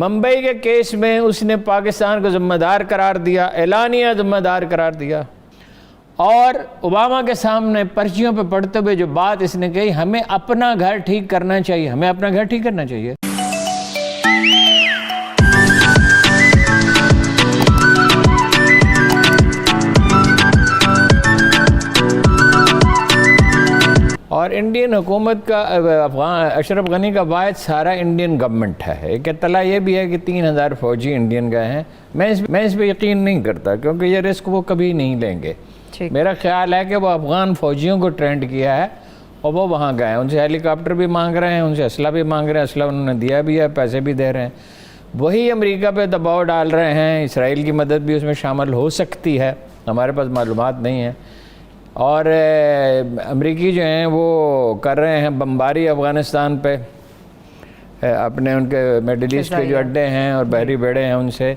ممبئی کے کیس میں اس نے پاکستان کو ذمہ دار قرار دیا، اعلانیہ ذمہ دار قرار دیا، اور اوباما کے سامنے پرچیوں پہ پڑھتے ہوئے جو بات اس نے کہی، ہمیں اپنا گھر ٹھیک کرنا چاہیے، ہمیں اپنا گھر ٹھیک کرنا چاہیے۔ اور انڈین حکومت کا اشرف غنی کا باعث سارا انڈین گورنمنٹ ہے۔ ایک اطلاع یہ بھی ہے کہ 3000 فوجی انڈین گئے ہیں۔ میں اس پہ یقین نہیں کرتا، کیونکہ یہ رسک وہ کبھی نہیں لیں گے۔ میرا خیال ہے کہ وہ افغان فوجیوں کو ٹرینڈ کیا ہے اور وہ وہاں گئے ہیں، ان سے ہیلی کاپٹر بھی مانگ رہے ہیں، ان سے اسلحہ بھی مانگ رہے ہیں، اسلحہ انہوں نے دیا بھی ہے، پیسے بھی دے رہے ہیں۔ وہی امریکہ پہ دباؤ ڈال رہے ہیں، اسرائیل کی مدد بھی اس میں شامل ہو سکتی ہے، ہمارے پاس معلومات نہیں ہیں۔ اور امریکی جو ہیں وہ کر رہے ہیں بمباری افغانستان پہ، اپنے ان کے مڈل ایسٹ کے جو اڈے ہیں اور بحری بیڑے ہیں ان سے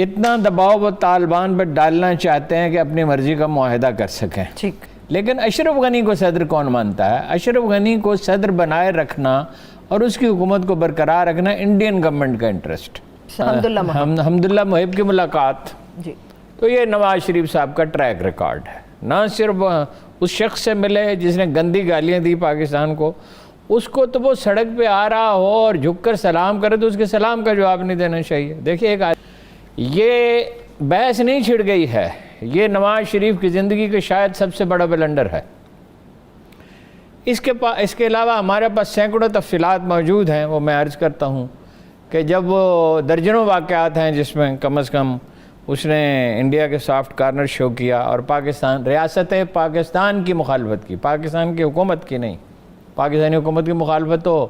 اتنا دباؤ وہ طالبان پہ ڈالنا چاہتے ہیں کہ اپنی مرضی کا معاہدہ کر سکیں۔ لیکن اشرف غنی کو صدر کون مانتا ہے؟ اشرف غنی کو صدر بنائے رکھنا اور اس کی حکومت کو برقرار رکھنا انڈین گورنمنٹ کا انٹرسٹ۔ حمداللہ محب کی ملاقات، تو یہ نواز شریف صاحب کا ٹریک ریکارڈ ہے۔ نہ صرف اس شخص سے ملے جس نے گندی گالیاں دی پاکستان کو، اس کو تو وہ سڑک پہ آ رہا ہو اور جھک کر سلام کرے تو اس کے سلام کا جواب نہیں دینا چاہیے۔ دیکھیے یہ بحث نہیں چھڑ گئی ہے، یہ نواز شریف کی زندگی کا شاید سب سے بڑا بلنڈر ہے۔ اس کے علاوہ ہمارے پاس سینکڑوں تفصیلات موجود ہیں، وہ میں عرض کرتا ہوں کہ جب وہ درجنوں واقعات ہیں جس میں کم از کم اس نے انڈیا کے سافٹ کارنر شو کیا اور ریاست پاکستان کی مخالفت کی، پاکستان کی حکومت کی نہیں، پاکستانی حکومت کی مخالفتوں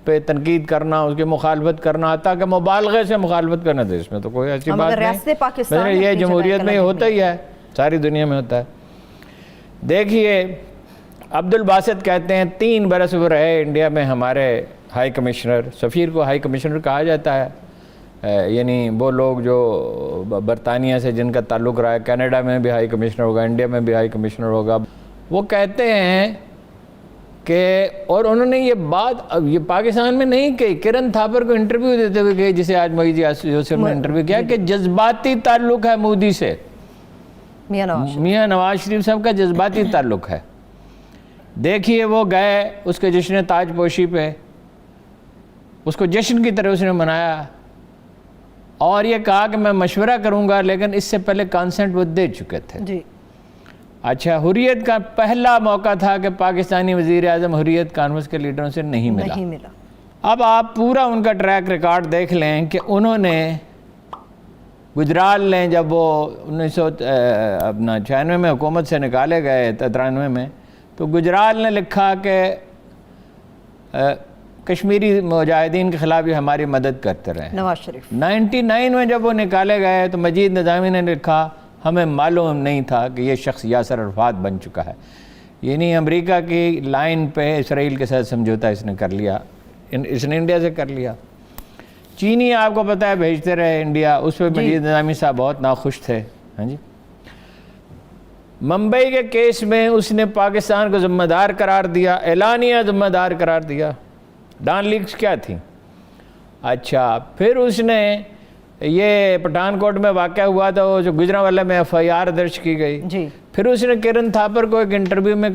پہ تنقید کرنا، اس کی مخالفت کرنا، حتیٰ کہ مبالغے سے مخالفت کرنا تھا، اس میں تو کوئی ایسی بات نہیں۔ یہ جمہوریت میں ہوتا ہی ہے، ساری دنیا میں ہوتا ہے۔ دیکھیے عبد الباسط کہتے ہیں 3 برس وہ رہے انڈیا میں ہمارے ہائی کمشنر، سفیر کو ہائی کمشنر کہا جاتا ہے، یعنی وہ لوگ جو برطانیہ سے جن کا تعلق رہا ہے، کینیڈا میں بھی ہائی کمشنر ہوگا، انڈیا میں بھی ہائی کمشنر ہوگا۔ وہ کہتے ہیں کہ، اور انہوں نے یہ بات یہ پاکستان میں نہیں کہی، کرن تھاپر کو انٹرویو دیتے ہوئے کہی، جسے آج محی یوسف نے انٹرویو کیا، کہ جذباتی تعلق ہے مودی سے، میاں نواز شریف صاحب کا جذباتی تعلق ہے۔ دیکھیے وہ گئے اس کے جشن تاج پوشی پہ، اس کو جشن کی طرح اس نے منایا اور یہ کہا کہ میں مشورہ کروں گا، لیکن اس سے پہلے کانسنٹ وہ دے چکے تھے۔ اچھا، حریت کا پہلا موقع تھا کہ پاکستانی وزیر اعظم حریت کانفرنس کے لیڈروں سے نہیں ملا۔ اب آپ پورا ان کا ٹریک ریکارڈ دیکھ لیں کہ انہوں نے گجرال نے جب وہ 1996 میں حکومت سے نکالے گئے 93 میں، تو گجرال نے لکھا کہ کشمیری مجاہدین کے خلاف بھی ہماری مدد کرتے رہے۔ نواز شریف 99 میں جب وہ نکالے گئے تو مجید نظامی نے لکھا ہمیں معلوم نہیں تھا کہ یہ شخص یاسر عرفات بن چکا ہے۔ یعنی امریکہ کی لائن پہ اسرائیل کے ساتھ سمجھوتا اس نے کر لیا، اس نے انڈیا سے کر لیا۔ چینی آپ کو پتہ ہے بھیجتے رہے انڈیا، اس پہ مجید نظامی صاحب بہت ناخوش تھے۔ ہاں جی، ممبئی کے کیس میں اس نے پاکستان کو ذمہ دار قرار دیا، اعلانیہ ذمہ دار قرار دیا۔ ڈان لیکس کیا تھی؟ اچھا، پھر اس نے یہ پٹھان کوٹ میں واقعہ ہوا تھا، وہ جو گجرانوالہ میں FIR درج کی گئی، پھر اس نے کرن تھاپر کو ایک انٹرویو میں،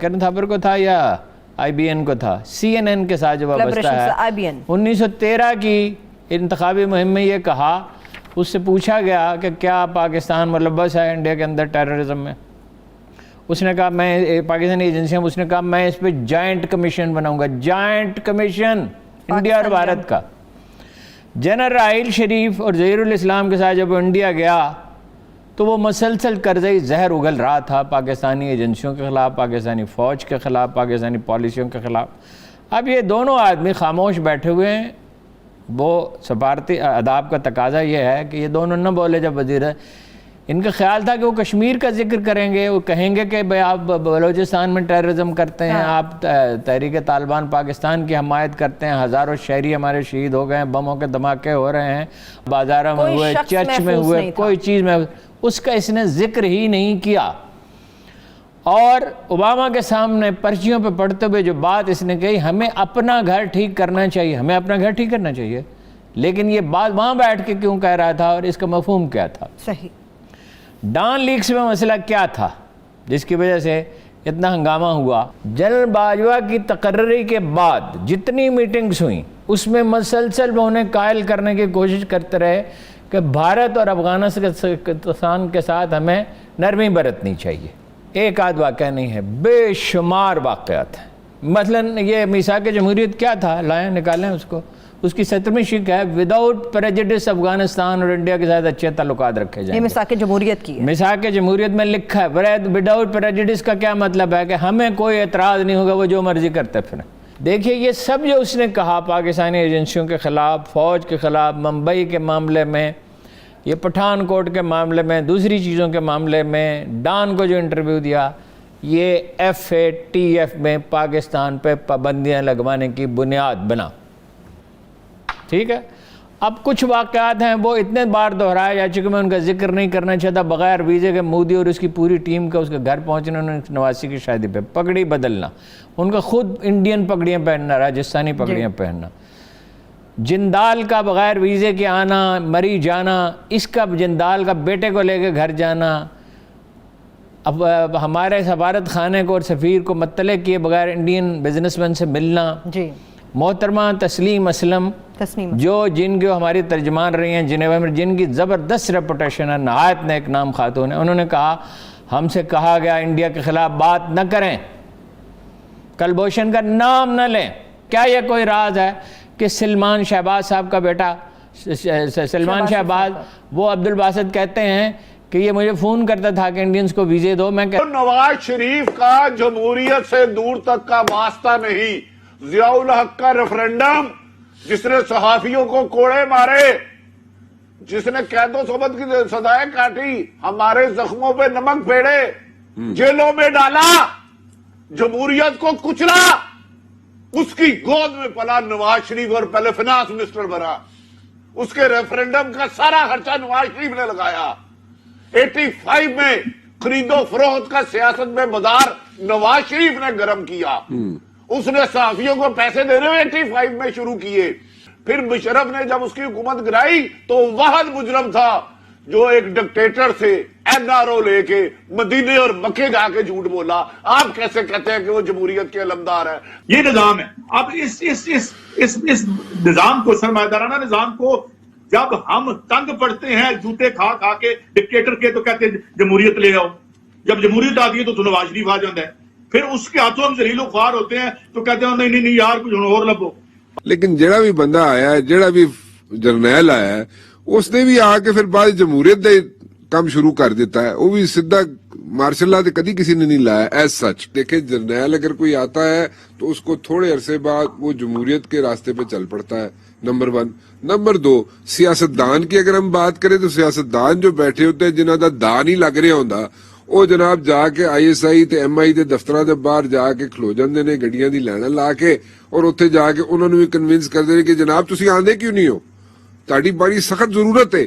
کرن تھاپر کو تھا یا IBN کو تھا، CNN کے ساتھ جو وابستہ ہے، 1913 کی انتخابی مہم میں یہ کہا، اس سے پوچھا گیا کہ کیا پاکستان ملوث ہے انڈیا کے اندر ٹیررزم میں؟ اس نے کہا میں، پاکستانی ایجنسیاں، اس نے کہا میں اس پہ جوائنٹ کمیشن بناؤں گا، جوائنٹ کمیشن انڈیا اور بھارت کا۔ جنرل راحیل شریف اور ظہیر الاسلام کے ساتھ جب وہ انڈیا گیا تو وہ مسلسل قرضۂ زہر اگل رہا تھا پاکستانی ایجنسیوں کے خلاف، پاکستانی فوج کے خلاف، پاکستانی پالیسیوں کے خلاف۔ اب یہ دونوں آدمی خاموش بیٹھے ہوئے ہیں، وہ سفارتی آداب کا تقاضا یہ ہے کہ یہ دونوں نہ بولے جب وزیر ہے۔ ان کا خیال تھا کہ وہ کشمیر کا ذکر کریں گے، وہ کہیں گے کہ بھئی آپ بلوچستان میں ٹیررزم کرتے ہیں، آپ تحریک طالبان پاکستان کی حمایت کرتے ہیں، ہزاروں شہری ہمارے شہید ہو گئے ہیں، بموں کے دھماکے ہو رہے ہیں، بازاروں میں ہوئے، چرچ میں ہوئے، کوئی چیز میں، اس کا اس نے ذکر ہی نہیں کیا۔ اور اوباما کے سامنے پرچیوں پہ پڑھتے ہوئے جو بات اس نے کہی، ہمیں اپنا گھر ٹھیک کرنا چاہیے، ہمیں اپنا گھر ٹھیک کرنا چاہیے۔ لیکن یہ بات وہاں بیٹھ کے کیوں کہہ رہا تھا اور اس کا مفہوم کیا تھا؟ صحیح. ڈان لیکس میں مسئلہ کیا تھا جس کی وجہ سے اتنا ہنگامہ ہوا؟ جنرل باجوہ کی تقرری کے بعد جتنی میٹنگز ہوئیں اس میں مسلسل وہ انہیں قائل کرنے کی کوشش کرتے رہے کہ بھارت اور افغانستان کے ساتھ ہمیں نرمی برتنی چاہیے. ایک آدھ واقعہ نہیں ہے، بے شمار واقعات ہیں. مثلاً یہ میثاق جمہوریت کیا تھا، لائیں نکالیں اس کو. اس کی 17ویں شق ہے وداؤٹ پریجڈس افغانستان اور انڈیا کے ساتھ اچھے تعلقات رکھے جائیں. یہ میثاق جمہوریت کی ہے. میثاق جمہوریت میں لکھا ہے وداؤٹ پریجڈس کا کیا مطلب ہے کہ ہمیں کوئی اعتراض نہیں ہوگا، وہ جو مرضی کرتے پھریں. دیکھیے یہ سب جو اس نے کہا پاکستانی ایجنسیوں کے خلاف، فوج کے خلاف، ممبئی کے معاملے میں، یہ پٹھان کوٹ کے معاملے میں، دوسری چیزوں کے معاملے میں، ڈان کو جو انٹرویو دیا، یہ FATF میں پاکستان پہ پابندیاں لگوانے کی بنیاد بنا. ٹھیک ہے. اب کچھ واقعات ہیں وہ اتنے بار دہرائے جا چکے، میں ان کا ذکر نہیں کرنا چاہتا. بغیر ویزے کے مودی اور اس کی پوری ٹیم کا اس کے گھر پہنچنا، انہوں نے نواسی کی شادی پہ پگڑی بدلنا، ان کا خود انڈین پگڑیاں پہننا، راجستھانی پگڑیاں پہننا، جندال کا بغیر ویزے کے آنا، مری جانا، اس کا جندال کا بیٹے کو لے کے گھر جانا، اب ہمارے سفارت خانے کو اور سفیر کو مطلع کیے بغیر انڈین بزنس مین سے ملنا. جی. محترمہ تسلیم اسلم جو جن کے ہماری ترجمان رہی ہیں جنیوا میں، جن کی زبردست ریپوٹیشن ہے، نہایت نیک نام خاتون ہے، انہوں نے کہا ہم سے کہا گیا انڈیا کے خلاف بات نہ کریں، کلبھوشن کا نام نہ لیں. کیا یہ کوئی راز ہے کہ سلمان شہباز صاحب کا بیٹا سلمان شہباز، وہ عبد الباسط کہتے ہیں کہ یہ مجھے فون کرتا تھا کہ انڈینز کو ویزے دو. میں نواز شریف کا جمہوریت سے دور تک کا واسطہ نہیں. ضیاء الحق کا ریفرنڈم جس نے صحافیوں کو کوڑے مارے، جس نے قید و صحبت کی سزائیں کاٹی، ہمارے زخموں پہ نمک پھیڑے، جیلوں میں ڈالا، جمہوریت کو کچلا، اس کی گود میں پلا نواز شریف اور پہلے فنانس منسٹر بنا. اس کے ریفرنڈم کا سارا خرچہ نواز شریف نے لگایا. 85 میں خرید و فروخت کا سیاست میں بازار نواز شریف نے گرم کیا. اس نے صحافیوں کو پیسے دینے 85 میں شروع کیے. پھر مشرف نے جب اس کی حکومت گرائی تو واحد مجرم تھا جو ایک ڈکٹیٹر سے NRO لے کے مدینے اور مکے جا کے جھوٹ بولا. آپ کیسے کہتے ہیں کہ وہ جمہوریت کے علمدار ہے؟ یہ نظام ہے. اب اس نظام کو، سرمایہ دارانہ نظام کو، جب ہم تنگ پڑتے ہیں جوتے کھا کھا کے ڈکٹیٹر کے، تو کہتے ہیں جمہوریت لے آؤ. جب جمہوریت آتی ہے تو نواز شریف آ جاتا ہے. پھر اس کے ہاتھوں ہم ذلیل و خوار ہوتے ہیں تو کہتے ہیں نہیں یار کچھ اور لبو. لیکن جڑا بھی بندہ آیا ہے، جڑا بھی جرنیل آیا ہے، اس نے بھی آ کے پھر بعد جمہوریت دے کام شروع کر دیتا ہے. وہ بھی سیدھا مارشل لا کدی کسی نے نہیں لایا ایز سچ. دیکھیں جرنیل اگر کوئی آتا ہے تو اس کو تھوڑے عرصے بعد وہ جمہوریت کے راستے پہ چل پڑتا ہے، نمبر 1. نمبر 2، سیاستدان کی اگر ہم بات کریں تو سیاستدان جو بیٹھے ہوتے ہیں جنہاں دا دان ہی لگ رہا ہوندا، وہ جناب جا کے ISI تے MI دے دفتراں دے باہر جا کے کھلو جاندے نے گڈیاں دی لائناں لا کے، اور اتنے جا کے انہوں نے بھی کنوینس کر دے کہ جناب تسی آندے کیوں نہیں ہو، تہاڈی بڑی سخت ضرورت ہے.